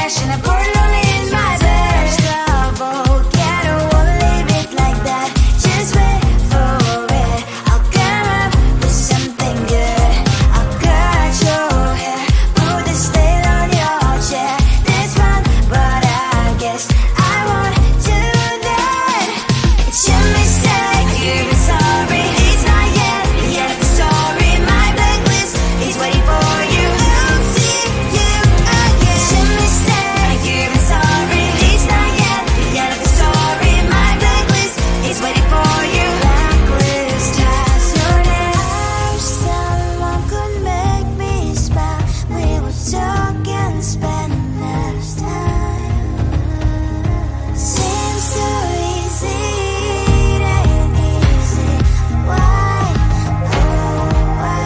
cash and I pour it all in my bed. Trouble, yeah, I won't leave it like that. Just wait for it. I'll come up with something good. I'll cut your hair, put the stain on your chair. This one, but I guess I won't do that. It's your mistake, you're sorry. It's not yet the end of the story. My blacklist is waiting for you. I'll see you again. It's your mistake, you're sorry. It's not yet the end of the story. My blacklist is waiting for you. Blacklist has your name. I wish someone could make me smile. We would talk and spend less time. Seems so easy, it ain't easy. Why? Oh, why?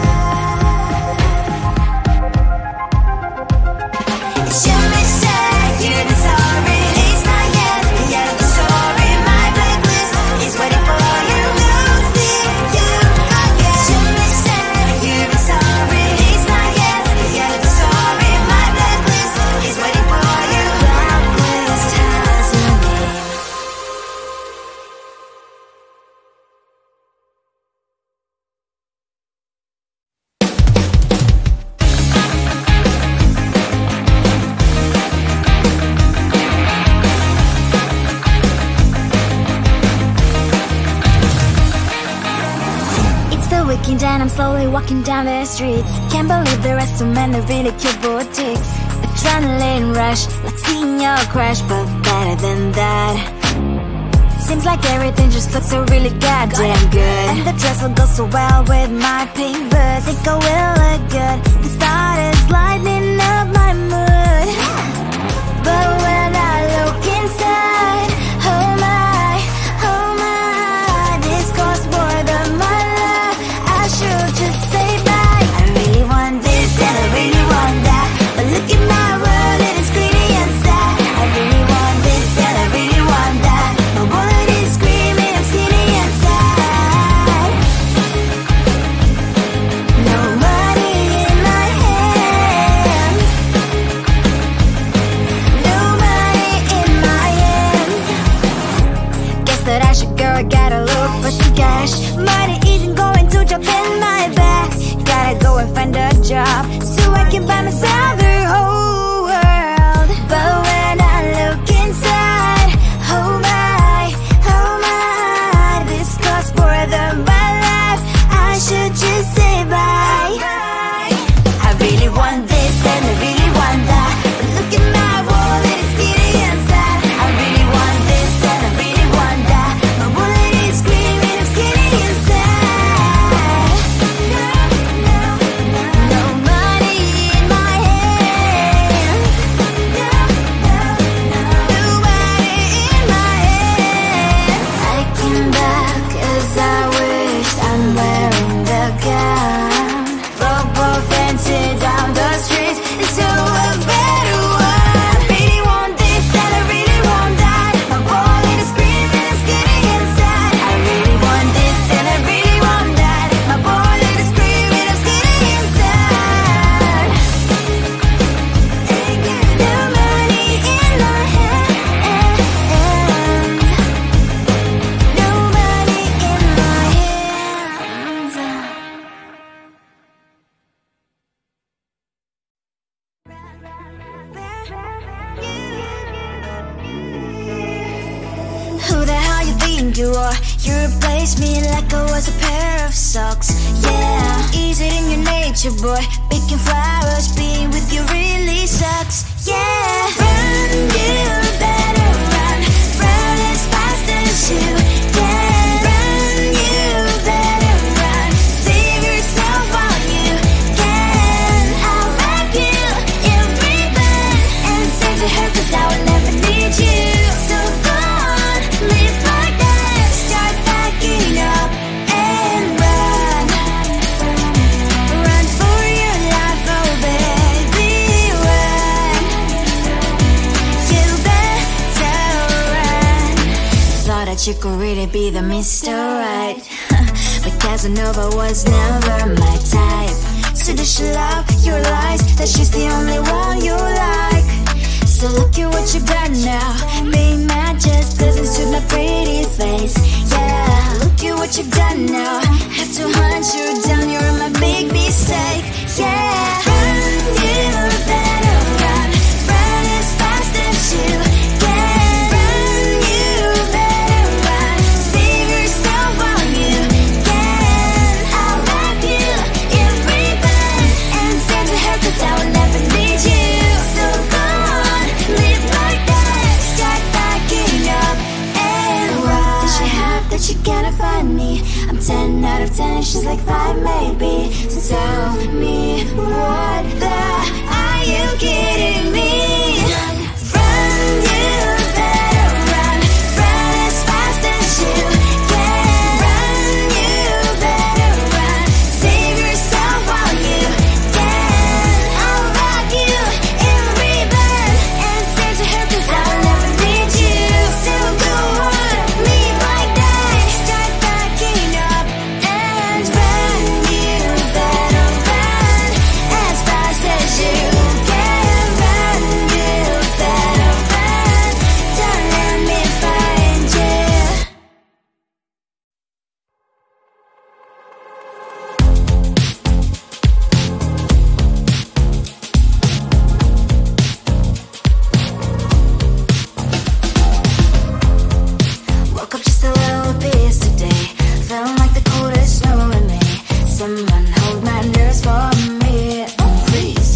It's your mistake, you're sorry. It's not yet the end of the story. My blacklist is waiting for you. I'll see you again. It's your mistake, you're sorry. It's not yet the end of the story. My blacklist is waiting for you. Blacklist has your name. It's the weekend and I'm slowly walking down the streets. Can't believe the rest of men are really cute boutiques. Adrenaline rush, like seeing your crush, but better than that. Seems like everything just looks so really goddamn good. And the dress will go so well with my pink boots. Think I will look good. The start is lighting up my mood. But when I look inside, oh my, this costs more than my love. I should just say bye. I really want this and I really want that, but look at my world, it is pretty and sad. I really want this and I really want that. My wallet is screaming, I'm skinny and sad. No money in my hand. No money in my hand. Guess that I should go, I gotta look for some cash. Money isn't going to jump in my bag. Gotta go and find a job so I can buy myself the whole world. But when I look inside, oh my, this costs more than my life. I should just say bye. I really want this and I really want that, but look at my wallet, it's skinny and sad. I really want this and I really want that. My wallet is screaming, I'm skinny and sad. No money in my hand. No money in my hand. I came back as I wished. I'm wearing the gown. Robo fancy down the streets into a better one. I really want this and I really want that. My wallet is screaming, I'm skinny inside. I really want this and I really want that. My wallet is screaming, I'm skinny inside. No money in my hand. No money in my hands. Who the hell you think you are? You replaced me like I was a pair of socks. Yeah, is it in your nature, boy? Picking flowers, being with you really sucks. Yeah, run, you better run. Run as fast as you can. Run, you better run. Save yourself while you can. I'll wrap you in ribbon and send to her, 'cause I will never need you. So go on, live like that. Start packing up and run. Run for your life, oh baby, run. You better run. Thought that you could really be the Mr. Right, but Casanova was never my type. So does she love your lies, that she's the only one you like? So what you've done now. Being mad just doesn't suit my pretty face. Yeah, look at what you've done now. Have to hunt you down, you're my big mistake. Yeah, run, you better run. Run as fast as you can. Run, you better run. Save yourself while you can. I'll wrap you in ribbon and send to her, 'cause I will never need you. So go on, live like that. Start backing up and run. Does she have that you cannot find me? I'm 10 out of 10, she's like 5 maybe. So tell me, what the, are you kidding me? Run, you better run. Run as fast as you can. Run, you better run. Save yourself while you can. I'll wrap you in ribbon and send to her, 'cause I'll never need you. So go on, leave like that. Start backing up and run. You better run as fast as you can. Run, you better run. Don't let me find you. Woke up just a little pissed today. Feeling like the coldest snow in me. Someone hold my nerves for me. Oh, please.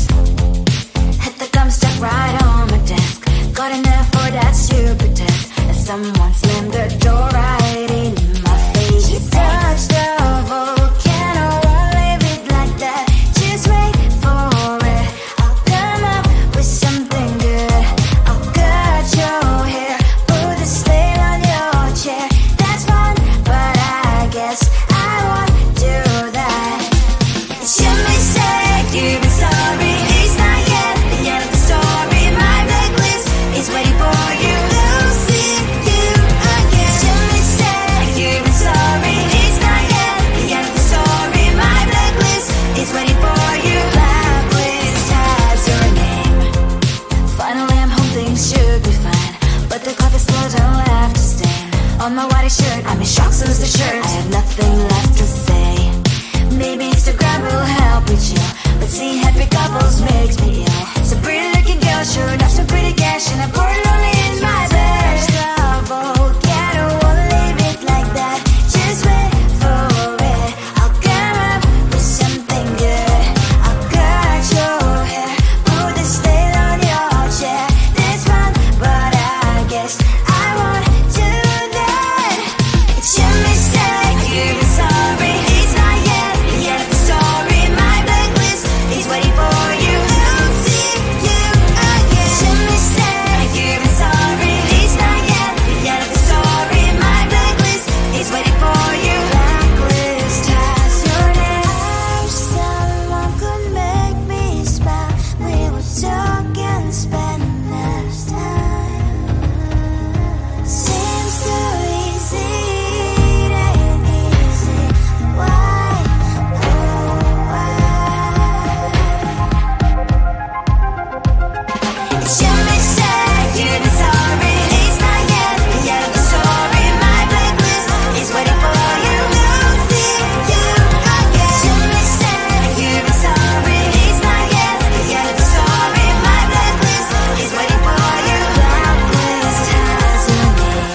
Hit the gum stuck right on my desk. Got enough for that stupid test. And someone slammed the door right in my face. You touched the volcano, won't leave it like that. Just wait for it. I'll come up with something good. I'll cut your hair, put the slate on your chair. That's fun, but I guess I won't do that. It's your mistake, you've been sorry. It's not yet the end of the story. My blacklist is waiting for you. I'll see you again. It's your mistake, you've been sorry. It's not yet the end of the story. My blacklist is waiting for you. Blacklist has your name. Finally I'm home, things should be fine, but the coffee still don't have to stain on my white shirt. I'm in shock, so is the shirt. I have nothing left to say. Maybe Instagram will help me chill, but seeing happy couples makes me ill. So pretty looking girl, sure enough, so pretty cash, and I pour it only in my bed. Volcano, won't leave it like that. Just wait for it. I'll come up with something good. I'll cut your hair, put the slate on your chair. That's fun, but I guess I won't do that. It's your mistake, you've been sorry. It's not yet the end of the story. My blacklist is waiting for you. I'll see you again. It's your mistake, you've been sorry. It's not yet the end of the story. My blacklist is waiting for you. Blacklist has your name. I wish someone could make me smile. We would talk and spend less time. Seems so easy, it ain't easy. Why? Oh, why? It's your mistake, you've been sorry. It's not yet the end of the story. My blacklist is waiting for you. I'll see you again. It's your mistake, you've been sorry. It's not yet the end of the story. My blacklist is waiting for you. Blacklist has your name.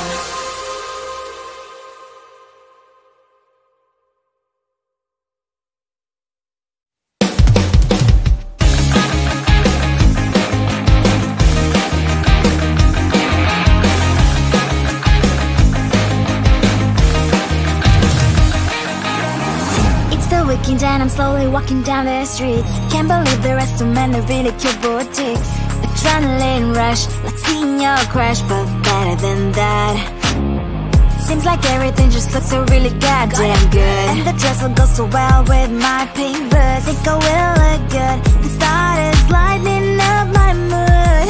It's the weekend and I'm slowly walking down the streets. Can't believe the rest of men are really cute boutiques. Adrenaline rush, like seeing your crush, but better than that. Seems like everything just looks so really goddamn good. And the dress will go so well with my pink boots. Think I will look good. The start is lighting up my mood.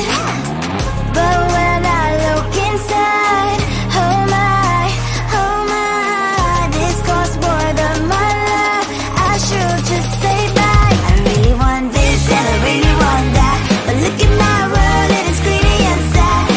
But when I look inside, oh my, this costs more than my love. I should just say bye. I really want this and I really want that, but look at my world, it is greedy and sad.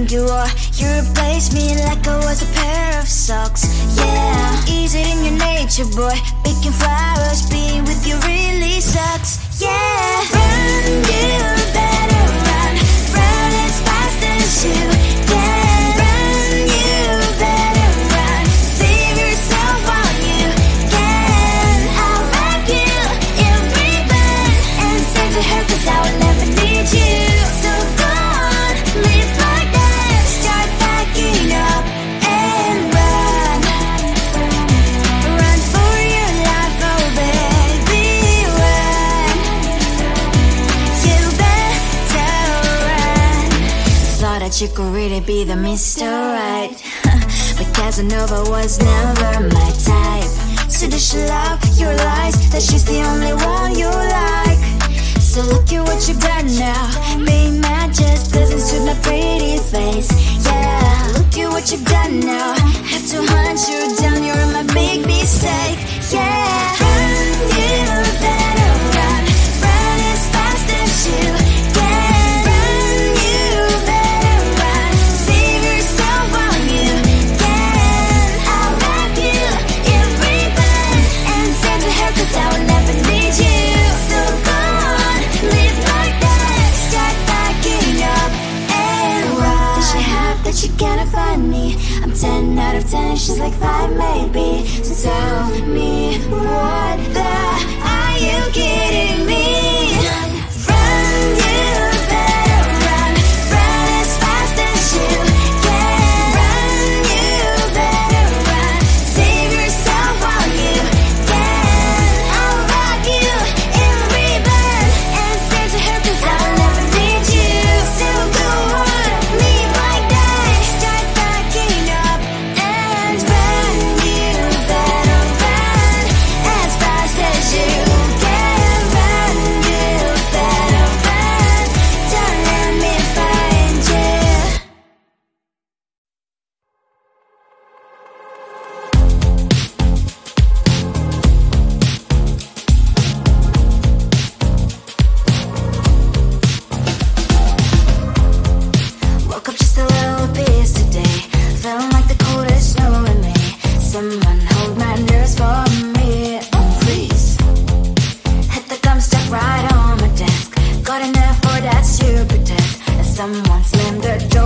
being you are. You replaced me like I was a pair of socks. Yeah, is it in your nature, boy? Picking flowers, being with you really sucks. Yeah, run, you better run. Run as fast as you can. Run, you better run. Save yourself while you can. I'll wrap you in ribbon and send to her, 'cause I will never need you. So go on, live like that. Start backing up and run. Run for your life, oh baby, run. You better run. Thought that you could really be the Mr. Right, but Casanova was never my type. So does she love your lies, that she's the only one you like? So look at what you've done now. Being mad just doesn't suit my pretty face. Yeah, look at what you've done now. Have to hunt you down, you're my big mistake. Yeah, run, you better run. Run as fast as you can. Run, you better run. Save yourself while you can. I'll wrap you in ribbon and send to her, 'cause I will never need you. So go on, live like that. Start backing up and run. Does she have that you cannot find me? I'm 10 out of 10, she's like 5 maybe. So tell me, what the are you kidding me? Run, you better run. Run as fast as you can. Run, you better run. Save yourself while you can. I'll wrap you in ribbon and send to her, 'cause I will never need you. So go on, live like that. Start backing up and run. You better run as fast as you can. Run, you better run. Don't let me find you. Woke up just a little pissed today. Feeling like the coldest snow in me. Someone hold my nerves for me. Oh, please. Hit the gum stuck right on my desk. Got enough for that stupid test. As someone slammed the door